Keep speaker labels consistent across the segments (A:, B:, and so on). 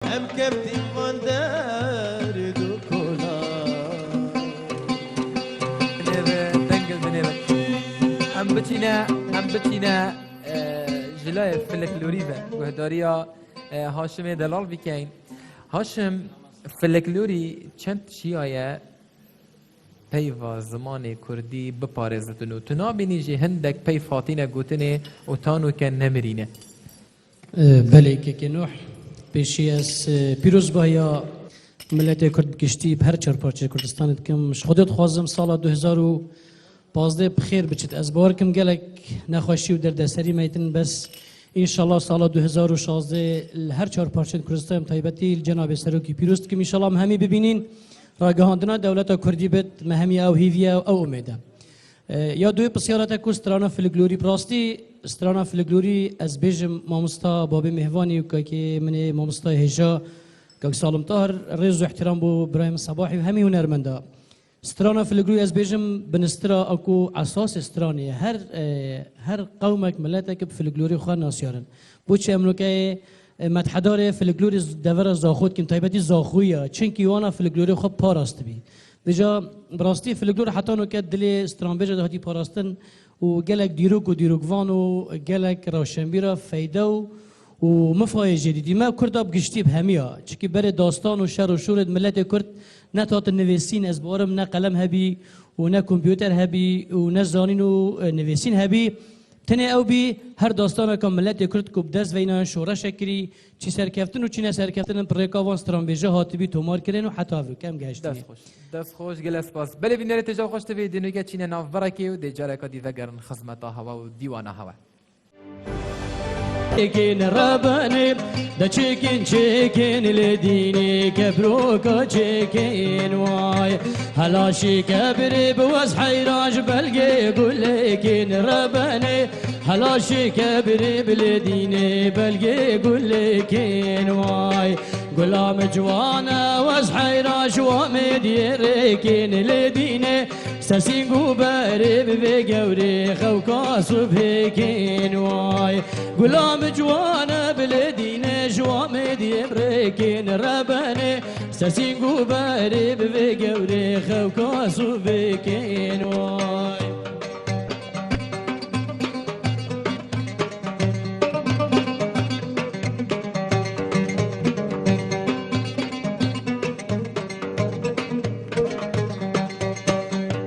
A: هم كبتي من دار دو كولا
B: دنگل بنيرة ام بچينا جلاي فلكلوريفا وهداريا هاشم دلال بكين هاشم فلكلوري چند شيايا پیوا زمان کردی بپارزتن و تنابینی جه هندک پی فاتینه گوتنه و تانو که نمرینه
C: بله که نوح پیشی از پیروز بایا ملت کرد گشتی هر چهار پارچه کردستان کم خودت خوازم سال 2015 بخیر بچید از بار کم گلک نخواشی و دردسری میتن بس انشالله سال 2016 هر چهار پارچه کردستان تایبتی جناب سروکی پیروز کم انشالله همی ببینین راگهاندنا دولت کردی بد مهمی او هیویا او امیده یا دوی بسیارت کو استرانا فلگلوری براستی استرانا فلگلوری از بیجم مامستا بابی مهوانی که من مامستا هجا که سالم طاهر رز و احترام بو ابراهیم صباحی و همی هنرمندا استرانا فلگلوری از بیجم بنسترا اكو اساس استرانی هر قومك ملتك بفلگلوری خوان ناسیارن بوچه املوکه متحدار فلگلوری دور زاخود کم تایبتی زاخویا چنکی وانا فلگلوری خوب پاراست بی بجا براستی فلگلور حتی نکرد دل استرانبیج دهاتی پاراستن و گلک دیروک و دیروکوان و گلک روشنبیرا فیده و مفای جدیدی ما کرد بگشتی بهمیا چکی بر داستان و شر و شورد ملت کرد نه تات نویسین از بارم نه قلم هبی و نه کامپیوتر هبی و نه زانین و نویسین هبی تنه او بی هر داستان کم ملت کرد کب دست وینا شورش کری چی سرکفتن و چی نه سرکفتن پر رکاوان استرانبیجه هاتبی تومار کردن و حتی او کم گشتی
B: دست خوش گلس باس بله بینره تجا خوش تبی دنوگه چینه ناف برکی و دی جاره که دی وگرن خزمتا هوا و دیوانا هوا
C: چکین ربانه دا چکین لدینی کبروکا چکین وای هلاشی کبری بوز حیراج بلگی گلکین ربانه هلاشی کبری بلدینی بلگی گلکین وای غلام جوانا وز حیراج وامدیرکین لدینی سسینگو بری بگوری خوکا صبحکین وای غلام جوانا بلدینه جوام دیبرکین ربانه سسینگو باری بگوری خوکاسو بکین وای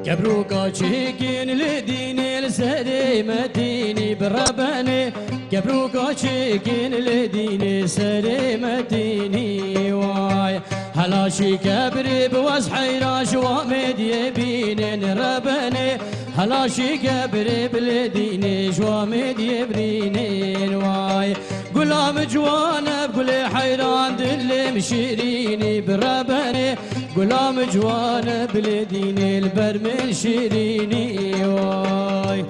C: كبروكا تشيكين لديني لسري متيني برباني كبروكا تشيكين لديني سري متيني واي هلاشي كبري بوز حيراش وامد يبينين رباني هلاشي كبري بلديني جوامد يبرينين واي غلام جوانا بقول حيران دلي مشيريني برباني غلام جوانا بلديني البرمل شيريني واي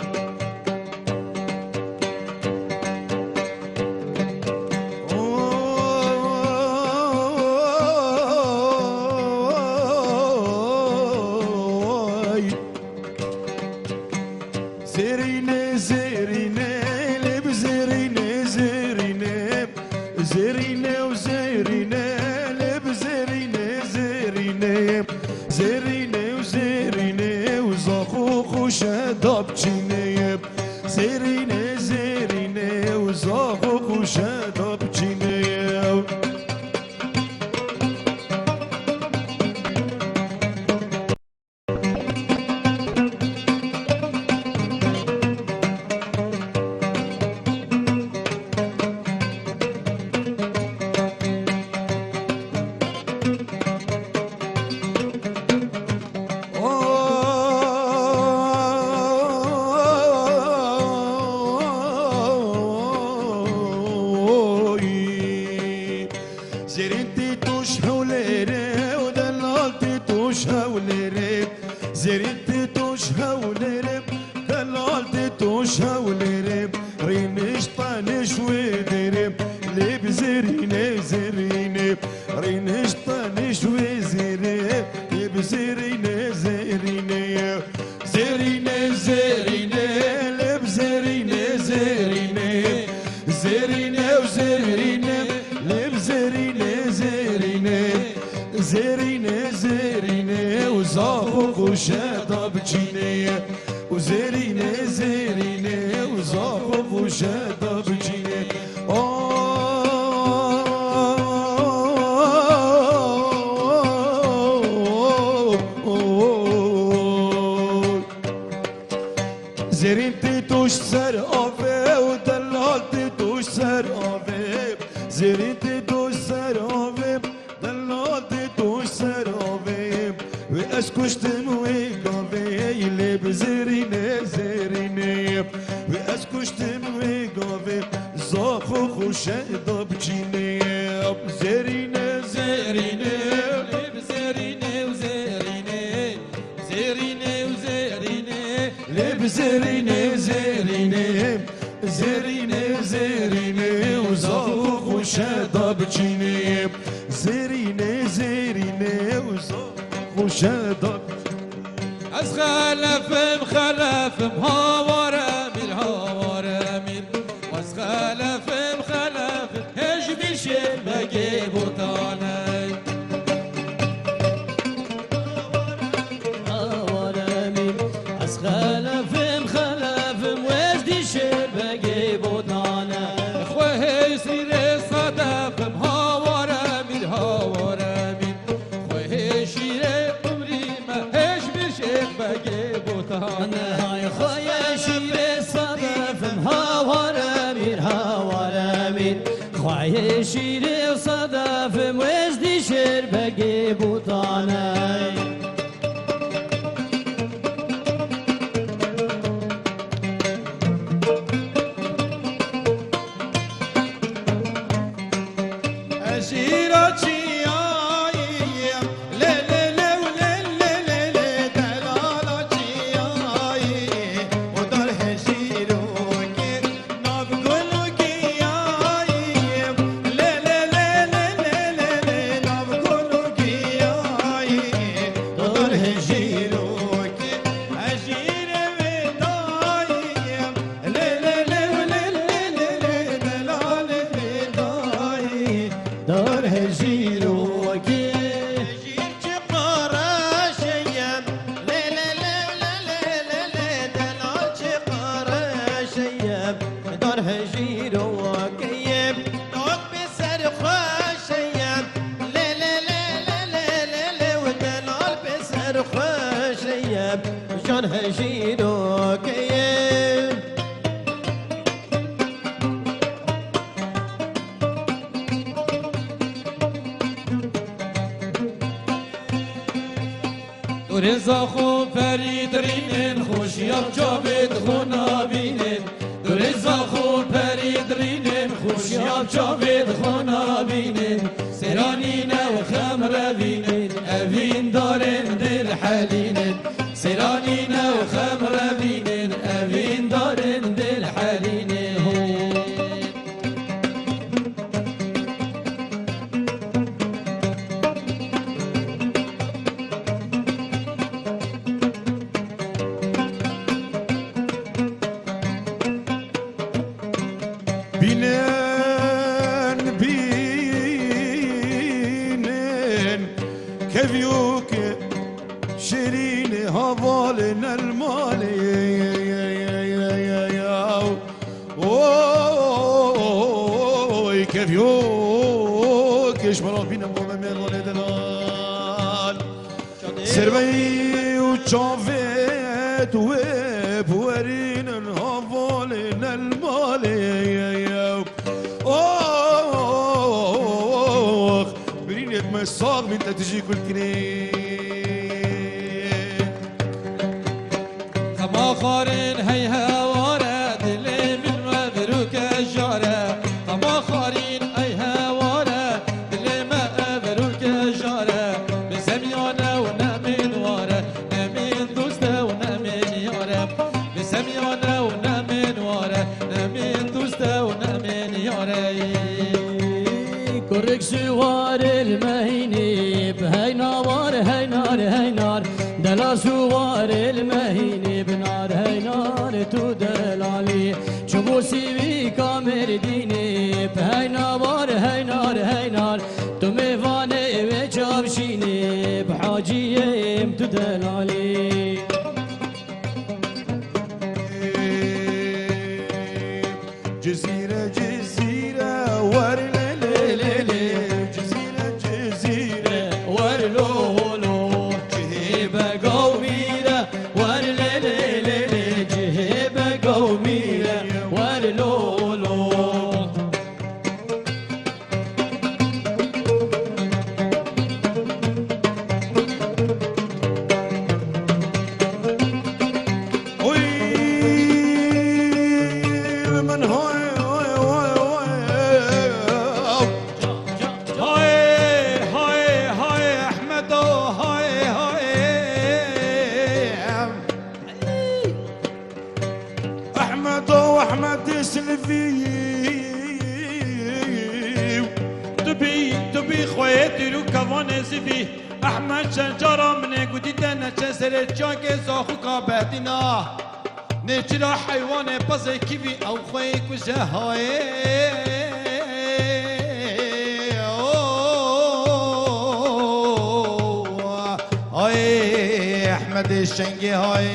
A: زيريني زيريني لب زيريني زيريني زيريني وزيريني لب زيريني زيريني زيريني وزيريني وزاخو خوشة بچيني زيريني زيريني وزاخو خوشة بچيني زرينتي توش هوليري ودلالتي توش هوليري زرينتي توش هوليري دلالتي توش هوليري رينش طانش ويديري لي بزريني زريني رينش طانش ويزيري لي بزريني زريني زريني زريني لي بزريني زريني زريني وزريني لي بزريني زرینه زرینه زرینه و زاخ و خوشه دا بچینه و زرینه زرینه و زاخ و خوشه دا بچینه زرین تی توش سر آوه و دلال تی توش سر آوه زرین تی توش سر آوه دلال تی توش سر آوه و از کشتم و گاوه لب زرینه زرینه و از کشتم و گاوه زاخ و خوشه دا بچینه زرینه زرینه لب زرینه و زرینه زرینه و زرینه لب زرینه زرینه زرینه زرینه و زاخ و خوشه دا بچینه زرینه زرینه و زاخ و خوشه دا
D: از خلفم هاوار امیر هاوار امیر از خلفم هج میشه بگه بوتانه
E: هاوار امیر از خلفم وجدی شیر بگه بودانه
D: خواه سیر صدفم هاوار امیر هاوار امیر خواه شیر عمری ما هج میشه بگه بوتانه
E: های خواه شیر صدفم هاوار امیر هاوار امیر خواه شیر صدفم وجدی شیر بگه بودانه
A: أجيرة جياي لا لا لا لا لا لا لا دلالة جياي ودار هجيروك نبقولك ياي لا لا لا لا لا لا لا نبقولك ياي ودار هجيروك أجيرة وداي لا لا لا لا لا لا دلالة وداي
E: دار هجيرو وكي
A: هجير شقارة شيم لا لا لا لا لا لا لا دلال شقارة شيم
E: دار هجيرو وكيب
A: نوك بسر خاشيم لا لا لا لا لا لا لا ودلال بسر خاشيم
E: جان هجيرو وكيب
D: رضا خو فرید رینن خوشیاب جاوید خونا بینن رضا خو فرید رینن خوشیاب جاوید خونا بینن سرانین و خمر بینن اوین دارن دل حلینن سرانین و خمر بینن اوین دارن دل حلینن
A: بینن بینن كفيوك شيرين هوالنا المال اوي كفيوك اشمرا بينا مغمين ولدنا سربي وشافيت وبورين هوالنا المال برينك مساق من تجي كل كنين
D: خما خارن هی هواره دل من ما بروک جاره خما خارن هی هواره دل ما بروک جاره به زمیانه و نمین واره نمین دوسته و نمین یاره به زمیانه و نمین واره نمین دوسته و نمین یاره
E: كرك سوار المهيني بهاي نار هاي نار هاي نار دلا سوار المهيني بنار هاي نار تو دلالي شبو سيبي كامر ديني بهاي نار هاي نار هاي نار تمي سروانه و چابشینه بحاجیم تو دلالی
A: جزيرة جزيرة ورللللي جزيرة جزيرة
E: ورلولو جهيبة قوميرة ورللللي جهيبة قوميرة ورلولو
A: من هاي هاي احمد هاي احمد سلفي
D: تبي خويتي رو كوان زفي احمد شجره من قدي دنا چسر چاك زاخو كابتنا نچرا حيوان باز كيفي او خوي كجهاي هاي احمد الشنقي هاي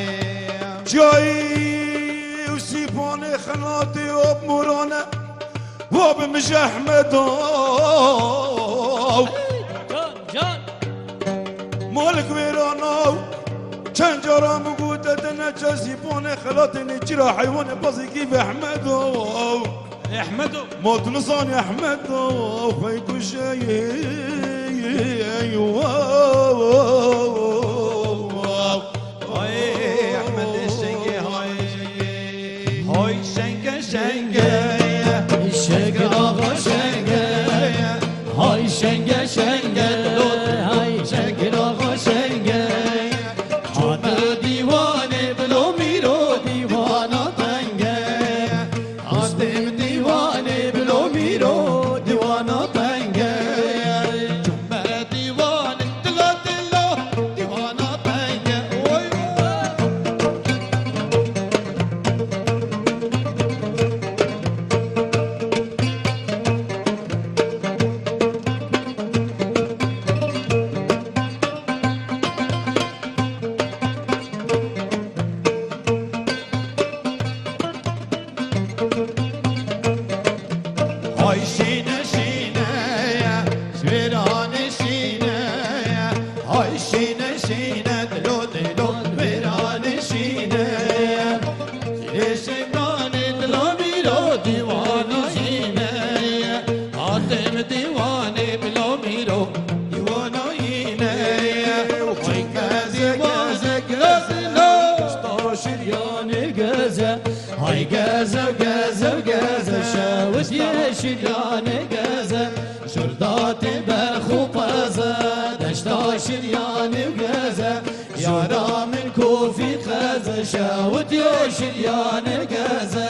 A: جاي وسيبوني خناتي وبمرانة وبمش احمد
E: جان
A: مالك ويرانا چند جارا مقودة دنا جازيبوني خلاتي نجرا حيواني بازي كيف احمد
D: احمد
A: ما تنصاني احمد فيكو شيء
D: هاي احمد الشنقي هاي شنقه
E: شنگ آقا شنگ های شنگ شنگ های شنگ آقا شنگ حاضر دیوانه بلو میرو دیوانا تنگه حاضر دیوانه بلو میرو دیوانا تنگه
D: جنبه دیوان دلا دیوانا تنگه
A: هاي شينة شينة سويران شينة هاي شينة شينة دلو دلو سويران شينة شينة دلو ميرو ديوانا شينة
D: حاتم دیوانه بلو میرو
A: ديوانا يينة
D: وهاي
A: غازة غازة
E: شريان جازة هاي جازة جازة جازة شاوت يا شريان جازة شردات برخو بازة دشتا شريان جازة يا رام الكوفي خازة شاوت يا شريان جازة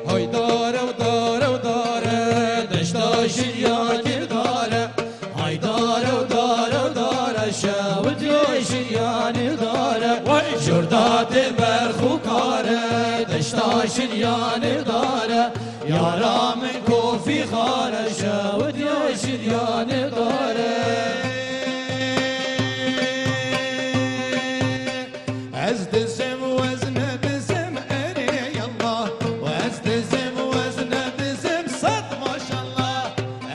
D: هاي داره وداره دشتا
E: شريان دارة هاي دارة ودارة ودارة شاوت يا شريان دارة جردات برخو كارة دشتا شريان دارة يا رام كوفي خارة شاوت يا شريان دارة
A: عزت السم وزنه بسم اري الله وعزت السم وزنه بسم صد ما شاء الله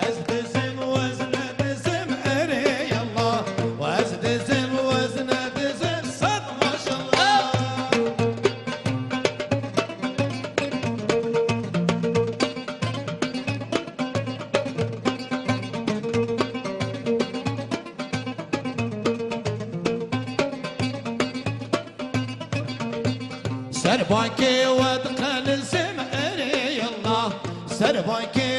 A: عزت السم وزنه بسم اري الله وعزت السم وزنه بسم صد ما شاء الله سربانكي وادخل السم اري الله سربانكي